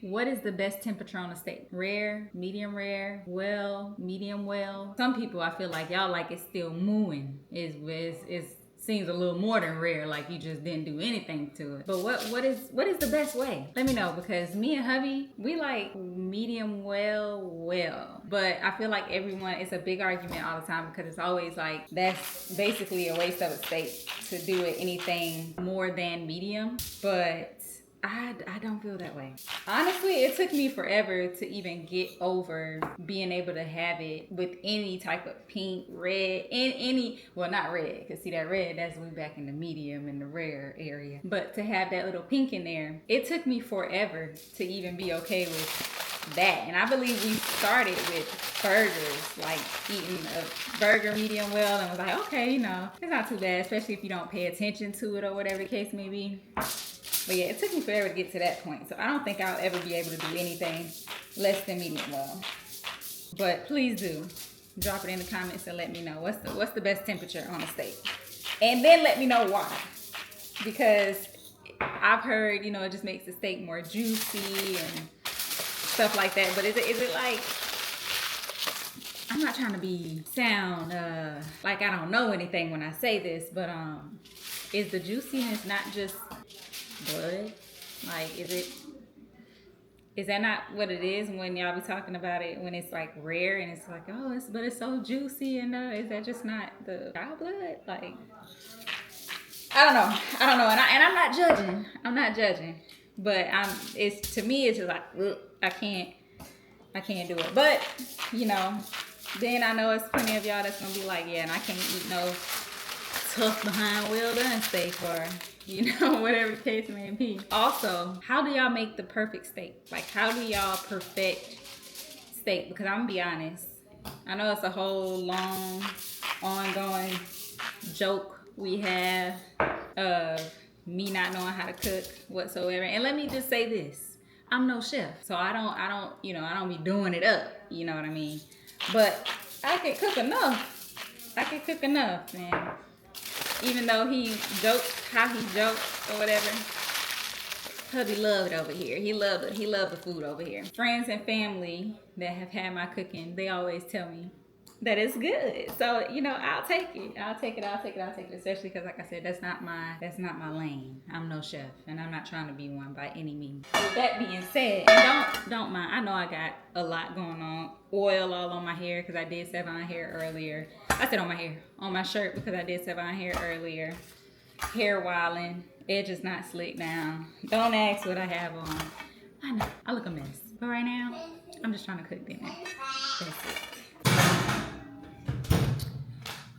What is the best temperature on a steak? Rare, medium rare, well, medium well. Some people, I feel like y'all like it still mooing. Is seems a little more than rare, like you just didn't do anything to it. But what is the best way? Let me know, because me and hubby, we like medium well. But I feel like everyone, it's a big argument all the time, because it's always like that's basically a waste of a steak to do it anything more than medium. But I don't feel that way. Honestly, it took me forever to even get over being able to have it with any type of pink, red, and any, well, not red, because see that red, that's way back in the medium and the rare area. But to have that little pink in there, it took me forever to even be okay with that. And I believe we started with burgers, like eating a burger medium well, and was like, okay, you know, it's not too bad, especially if you don't pay attention to it or whatever the case may be. But yeah, it took me forever to get to that point. So I don't think I'll ever be able to do anything less than medium well. But please do drop it in the comments and let me know what's the best temperature on a steak. And then let me know why. Because I've heard, you know, it just makes the steak more juicy and stuff like that. But is it like, I'm not trying to sound like I don't know anything when I say this, but is the juiciness not just blood? Like, is that not what it is when y'all be talking about it, when it's like rare and it's like, oh, it's so juicy, and is that just not the cow blood? Like, I don't know, and I'm not judging, but it's, to me, it's just like, ugh, I can't do it. But you know, then I know it's plenty of y'all that's gonna be like, yeah, and I can't eat no tough behind well done steak, or you know, whatever the case may be. Also, how do y'all make the perfect steak? Like, how do y'all perfect steak? Because I'm gonna be honest, I know it's a whole long ongoing joke we have of me not knowing how to cook whatsoever. And let me just say this, I'm no chef, so I don't be doing it up, you know what I mean? But I can cook enough, and even though he jokes how he jokes or whatever, hubby loved it over here. He loved the food over here. Friends and family that have had my cooking, they always tell me that it's good. So, you know, I'll take it. Especially because, like I said, that's not my lane. I'm no chef, and I'm not trying to be one by any means. With that being said, and don't mind, I know I got a lot going on. Oil all on my hair because I did Savon hair earlier. I said on my shirt because I did Savon hair earlier. Hair wilding, edge is not slicked down. Don't ask what I have on. I know, I look a mess. But right now, I'm just trying to cook dinner. That's it.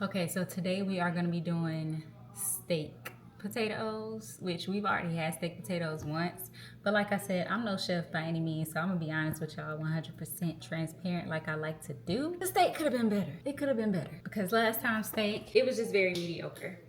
Okay, so today we are going to be doing steak potatoes, which we've already had steak potatoes once. But like I said, I'm no chef by any means, so I'm going to be honest with y'all, 100% transparent like I like to do. The steak could have been better. It could have been better. Because last time steak, it was just very mediocre.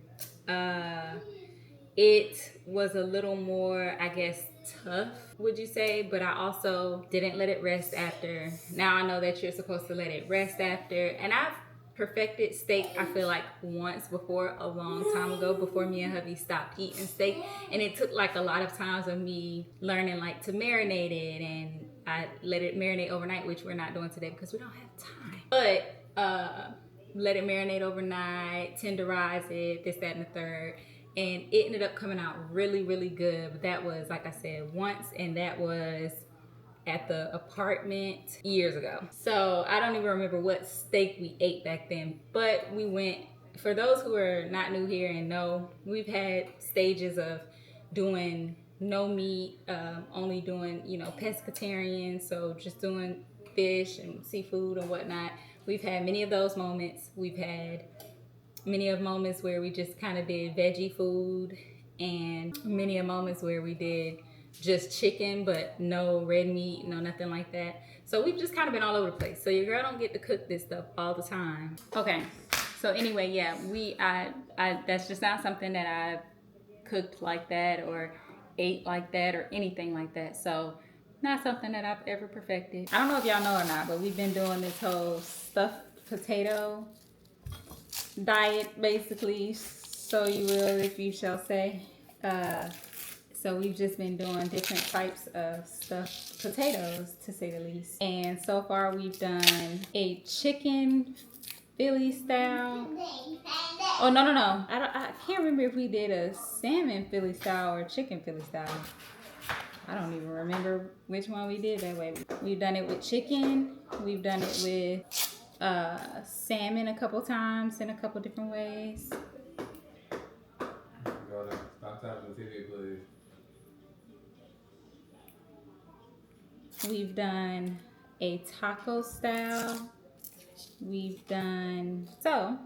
It was a little more, I guess, tough, would you say? But I also didn't let it rest after. Now I know that you're supposed to let it rest after. And I've perfected steak, I feel like, once before, a long time ago, before me and hubby stopped eating steak. And it took like a lot of times of me learning like to marinate it, and I let it marinate overnight, which we're not doing today because we don't have time. But let it marinate overnight, tenderize it, this, that, and the third. And it ended up coming out really, really good. But that was, like I said, once, and that was at the apartment years ago. So I don't even remember what steak we ate back then, but we went, for those who are not new here and know, we've had stages of doing no meat, only doing, you know, pescatarian, so just doing fish and seafood and whatnot. We've had many of those moments. We've had many of moments where we just kind of did veggie food, and many of moments where we did just chicken, but no red meat, no nothing like that. So we've just kind of been all over the place. So your girl don't get to cook this stuff all the time. Okay, so anyway, yeah, I that's just not something that I've cooked like that or ate like that or anything like that. So not something that I've ever perfected. I don't know if y'all know or not, but we've been doing this whole stuffed potato diet, basically, so you will if you shall say. So we've just been doing different types of stuffed potatoes, to say the least. And so far we've done a chicken Philly style. Oh, no. I can't remember if we did a salmon Philly style or chicken Philly style. I don't even remember which one we did that way. We've done it with chicken. We've done it with salmon a couple times in a couple different ways. Stop tapping the TV, please. We've done a taco style. We've done, so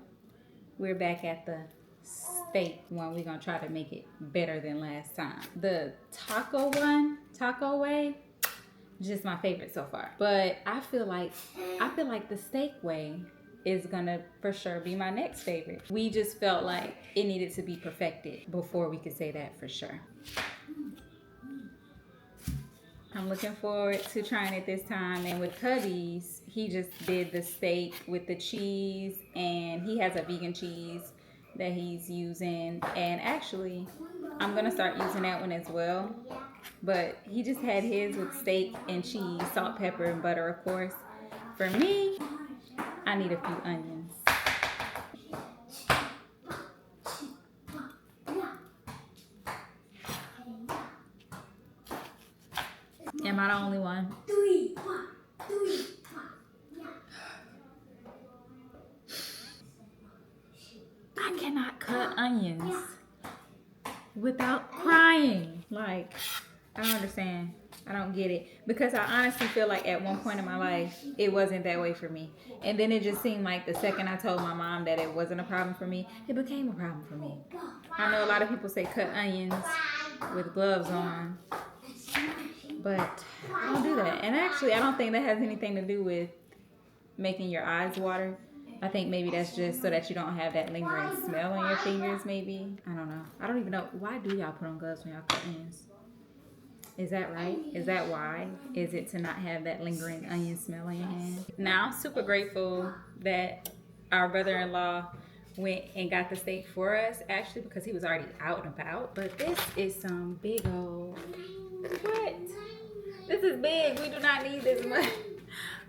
we're back at the steak one. We're gonna try to make it better than last time. The taco one, taco way, just my favorite so far. But I feel like the steak way is gonna for sure be my next favorite. We just felt like it needed to be perfected before we could say that for sure. I'm looking forward to trying it this time. And with Cubby's, he just did the steak with the cheese, and he has a vegan cheese that he's using. And actually, I'm gonna start using that one as well. But he just had his with steak and cheese, salt, pepper, and butter, of course. For me, I need a few onions. Am I the only one? I cannot cut onions without crying. Like, I don't understand. I don't get it. Because I honestly feel like at one point in my life, it wasn't that way for me. And then it just seemed like the second I told my mom that it wasn't a problem for me, it became a problem for me. I know a lot of people say cut onions with gloves on, but I don't do that. And actually, I don't think that has anything to do with making your eyes water. I think maybe that's just so that you don't have that lingering smell on your fingers, maybe. I don't know. I don't even know. Why do y'all put on gloves when y'all cut onions? Is that right? Is that why? Is it to not have that lingering onion smell on your hand? Now, I'm super grateful that our brother-in-law went and got the steak for us, actually, because he was already out and about. But this is some big old... What? This is big. We do not need this much.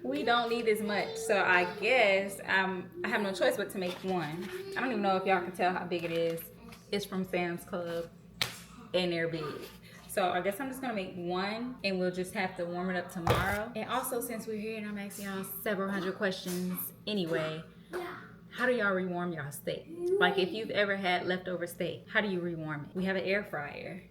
We don't need this much. So I guess I have no choice but to make one. I don't even know if y'all can tell how big it is. It's from Sam's Club, and they're big. So I guess I'm just gonna make one, and we'll just have to warm it up tomorrow. And also, since we're here and I'm asking y'all several hundred questions anyway, how do y'all rewarm y'all steak? Like, if you've ever had leftover steak, how do you rewarm it? We have an air fryer.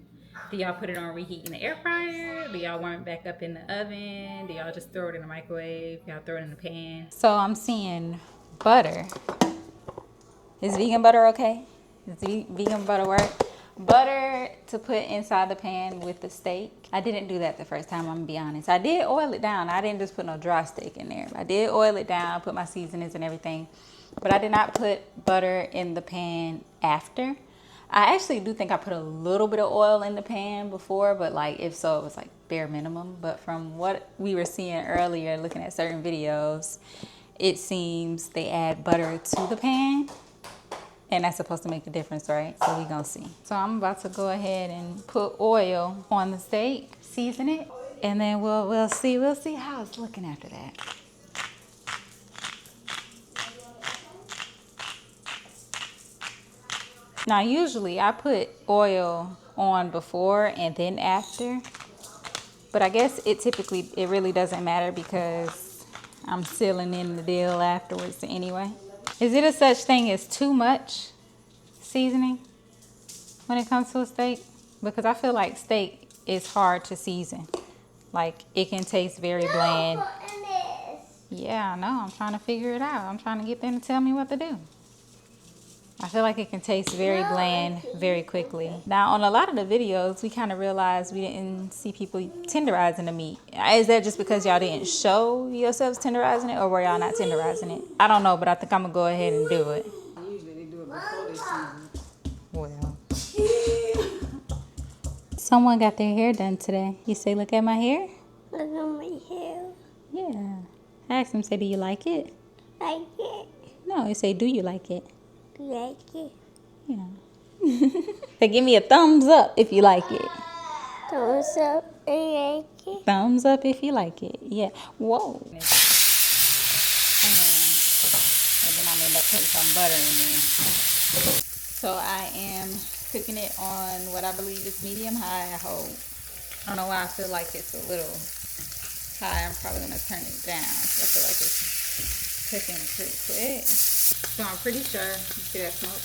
Do y'all put it on reheat in the air fryer? Do y'all warm it back up in the oven? Do y'all just throw it in the microwave? Y'all throw it in the pan? So I'm seeing butter. Is vegan butter okay? Does vegan butter work? Butter to put inside the pan with the steak. I didn't do that the first time, I'm gonna be honest. I did oil it down. I didn't just put no dry steak in there. I did oil it down, put my seasonings and everything. But I did not put butter in the pan after. I actually do think I put a little bit of oil in the pan before, but like, if so, it was like bare minimum. But from what we were seeing earlier, looking at certain videos, it seems they add butter to the pan. And that's supposed to make the difference, right? So we gonna see. So I'm about to go ahead and put oil on the steak, season it, and then we'll see how it's looking after that. Now usually I put oil on before and then after, but I guess it really doesn't matter because I'm sealing in the deal afterwards anyway. Is it a such thing as too much seasoning when it comes to a steak? Because I feel like steak is hard to season. Like, it can taste very bland. Yeah, I know. I'm trying to figure it out. I'm trying to get them to tell me what to do. I feel like it can taste very bland very quickly. Now, on a lot of the videos, we kind of realized we didn't see people tenderizing the meat. Is that just because y'all didn't show yourselves tenderizing it, or were y'all not tenderizing it? I don't know, but I think I'm going to go ahead and do it. Usually they do it before they season. Well. Someone got their hair done today. You say, look at my hair? Look at my hair. Yeah. I asked him, say, do you like it? Like it. No, it say, do you like it? Like it. Yeah. So give me a thumbs up if you like it. Thumbs up and like it. Thumbs up if you like it. Yeah. Whoa. And then I'm end up putting some butter in there. So I am cooking it on what I believe is medium high. I hope. I don't know why I feel like it's a little high. I'm probably gonna turn it down. I feel like it's cooking pretty quick. So I'm pretty sure, you see that smoke?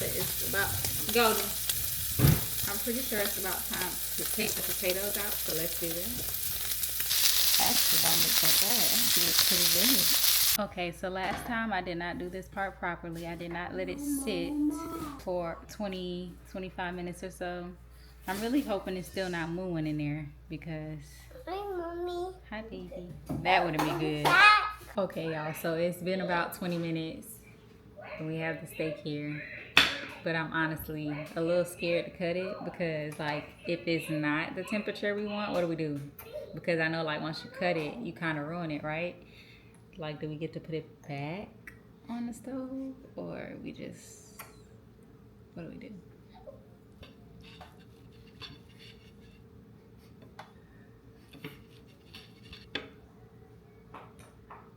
That it's about golden. I'm pretty sure it's about time to take the potatoes out, so let's do this. Actually, don't look that bad. Actually, it's pretty good. Okay, so last time I did not do this part properly. I did not let it sit for 20-25 minutes or so. I'm really hoping it's still not mooing in there because... Hi, Mommy. Hi, baby. That would have been good. Okay, y'all, so it's been about 20 minutes. We have the steak here. But I'm honestly a little scared to cut it because, like, if it's not the temperature we want, what do we do? Because I know, like, once you cut it, you kind of ruin it, right? Like, do we get to put it back on the stove? Or we just, what do we do?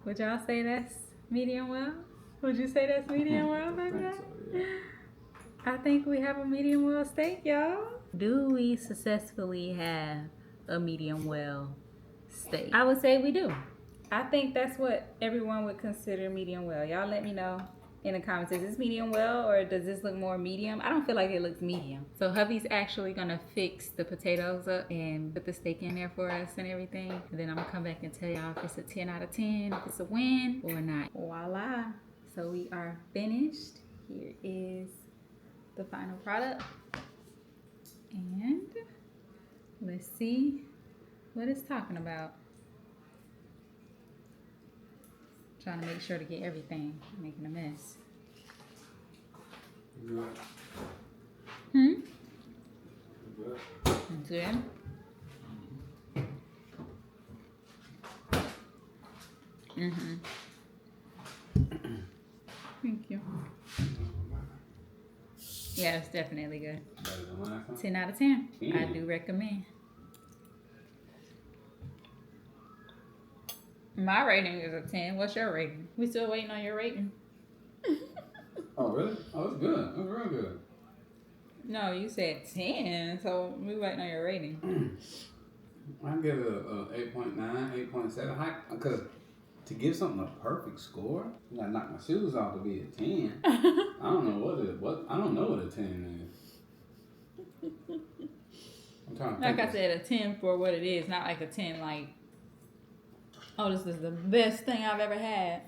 Would y'all say that's medium well? Would you say that's medium well, baby? I think we have a medium well steak, y'all. Do we successfully have a medium well steak? I would say we do. I think that's what everyone would consider medium well. Y'all let me know in the comments. Is this medium well or does this look more medium? I don't feel like it looks medium. So hubby's actually gonna fix the potatoes up and put the steak in there for us and everything. And then I'm gonna come back and tell y'all if it's a 10 out of 10, if it's a win or not. Voila. So we are finished. Here is the final product. And let's see what it's talking about. Trying to make sure to get everything, making a mess. Good. Good. Good. Good. Thank you. Yeah, it's definitely good. Better than last time? 10 out of 10. I Mm. do recommend. My rating is a 10. What's your rating? We still waiting on your rating. Oh, really? Oh, it's good. It's real good. No, you said 10, so we waiting on your rating. I give it a 8.9, 8.7. Because to give something a perfect score, you gotta knock my shoes off to be a 10. I don't know I don't know what a 10 is. I'm trying to think. Like I said, a 10 for what it is, not like a 10 like, oh, this is the best thing I've ever had.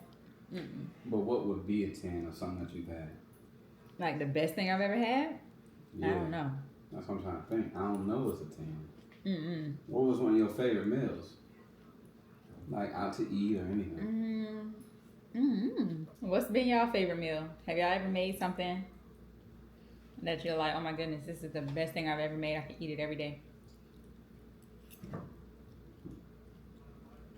But what would be a 10 of something that you've had? Like the best thing I've ever had? I don't know. That's what I'm trying to think. I don't know what's a 10. What was one of your favorite meals? Like out to eat or anything? What's been y'all favorite meal? Have y'all ever made something that you're like, oh my goodness, this is the best thing I've ever made. I can eat it every day.